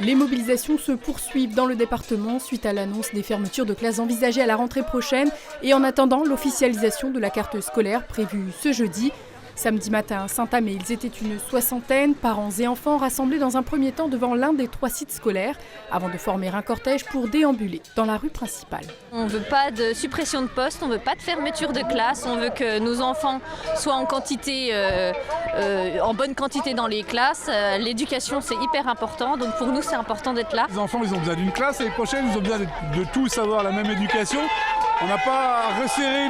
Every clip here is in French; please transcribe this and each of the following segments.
Les mobilisations se poursuivent dans le département suite à l'annonce des fermetures de classes envisagées à la rentrée prochaine et en attendant l'officialisation de la carte scolaire prévue ce jeudi. Samedi matin à Saint-Amé, ils étaient une soixantaine, parents et enfants rassemblés dans un premier temps devant l'un des 3 sites scolaires avant de former un cortège pour déambuler dans la rue principale. On ne veut pas de suppression de postes, on ne veut pas de fermeture de classe, on veut que nos enfants soient en bonne quantité dans les classes. L'éducation, c'est hyper important, donc pour nous, c'est important d'être là. Les enfants, ils ont besoin d'une classe, l'année prochaine, ils ont besoin de tous avoir la même éducation. On n'a pas à resserrer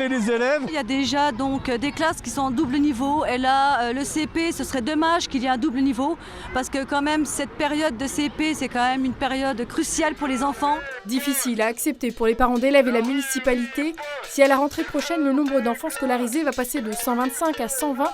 les élèves. Il y a déjà donc des classes qui sont en double niveau et là le CP, ce serait dommage qu'il y ait un double niveau parce que quand même cette période de CP, c'est quand même une période cruciale pour les enfants. Difficile à accepter pour les parents d'élèves et la municipalité. Si à la rentrée prochaine le nombre d'enfants scolarisés va passer de 125 à 120,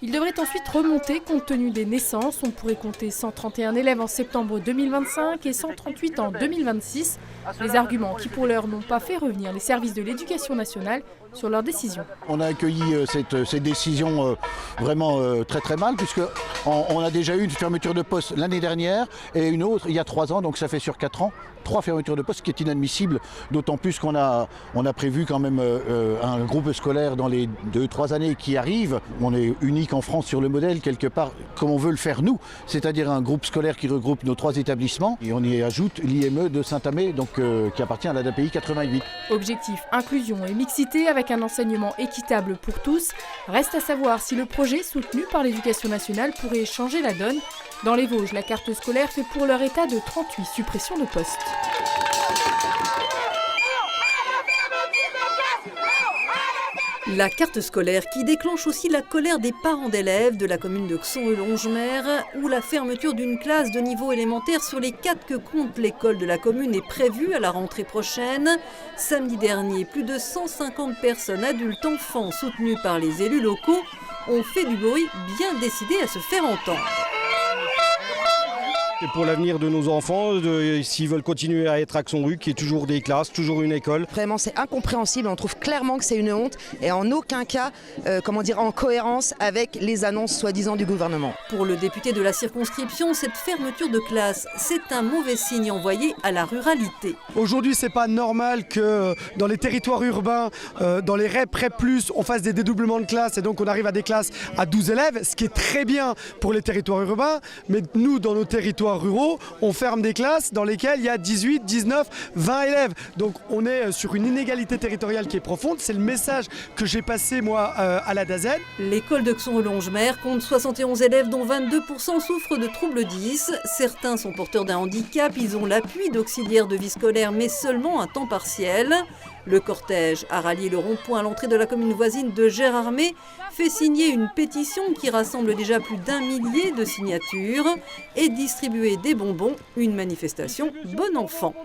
il devrait ensuite remonter compte tenu des naissances. On pourrait compter 131 élèves en septembre 2025 et 138 en 2026. Les arguments qui pour l'heure n'ont pas fait revenir les services de l'éducation nationale sur leur décision. On a accueilli cette décision vraiment très mal puisqu'on a déjà eu une fermeture de poste l'année dernière et une autre il y a 3 ans, donc ça fait sur 4 ans. 3 fermetures de poste, ce qui est inadmissible, d'autant plus qu'on a prévu quand même un groupe scolaire dans les 2-3 années qui arrivent. On est unique en France sur le modèle, quelque part, comme on veut le faire nous, c'est-à-dire un groupe scolaire qui regroupe nos 3 établissements. Et on y ajoute l'IME de Saint-Amé, donc qui appartient à l'ADAPI 88. Objectif inclusion et mixité avec un enseignement équitable pour tous. Reste à savoir si le projet soutenu par l'Éducation nationale pourrait changer la donne. Dans les Vosges, la carte scolaire fait pour leur état de 38 suppressions de postes. La carte scolaire qui déclenche aussi la colère des parents d'élèves de la commune de Xon-Longemer où la fermeture d'une classe de niveau élémentaire sur les 4 que compte l'école de la commune est prévue à la rentrée prochaine. Samedi dernier, plus de 150 personnes, adultes, enfants, soutenues par les élus locaux, ont fait du bruit bien décidés à se faire entendre. Et pour l'avenir de nos enfants, s'ils veulent continuer à être à Xon-Rue, qu'il y ait toujours des classes, toujours une école. Vraiment, c'est incompréhensible. On trouve clairement que c'est une honte et en aucun cas, en cohérence avec les annonces soi-disant du gouvernement. Pour le député de la circonscription, cette fermeture de classe, c'est un mauvais signe envoyé à la ruralité. Aujourd'hui, c'est pas normal que dans les territoires urbains, dans les REP, REP+, on fasse des dédoublements de classes et donc on arrive à des classes à 12 élèves, ce qui est très bien pour les territoires urbains, mais nous, dans nos territoires ruraux, on ferme des classes dans lesquelles il y a 18, 19, 20 élèves. Donc on est sur une inégalité territoriale qui est profonde. C'est le message que j'ai passé moi à la DAZEN. L'école de Xon-Longemer compte 71 élèves dont 22% souffrent de troubles 10. Certains sont porteurs d'un handicap, ils ont l'appui d'auxiliaires de vie scolaire mais seulement à temps partiel. Le cortège a rallié le rond-point à l'entrée de la commune voisine de Gérardmer, fait signer une pétition qui rassemble déjà plus d'1 millier de signatures et distribuer des bonbons, une manifestation bon enfant.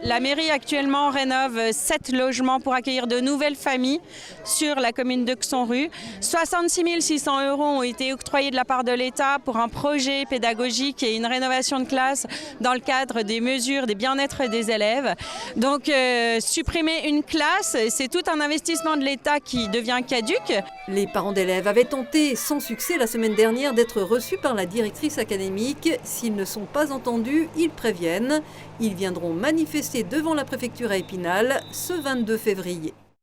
La mairie actuellement rénove 7 logements pour accueillir de nouvelles familles sur la commune de Xon-Rue. 66 600 € ont été octroyés de la part de l'État pour un projet pédagogique et une rénovation de classe dans le cadre des mesures des bien-être des élèves. Donc supprimer une classe, c'est tout un investissement de l'État qui devient caduc. Les parents d'élèves avaient tenté sans succès la semaine dernière d'être reçus par la directrice académique. S'ils ne sont pas entendus, ils préviennent. Ils viendront manifester devant la préfecture à Épinal ce 22 février.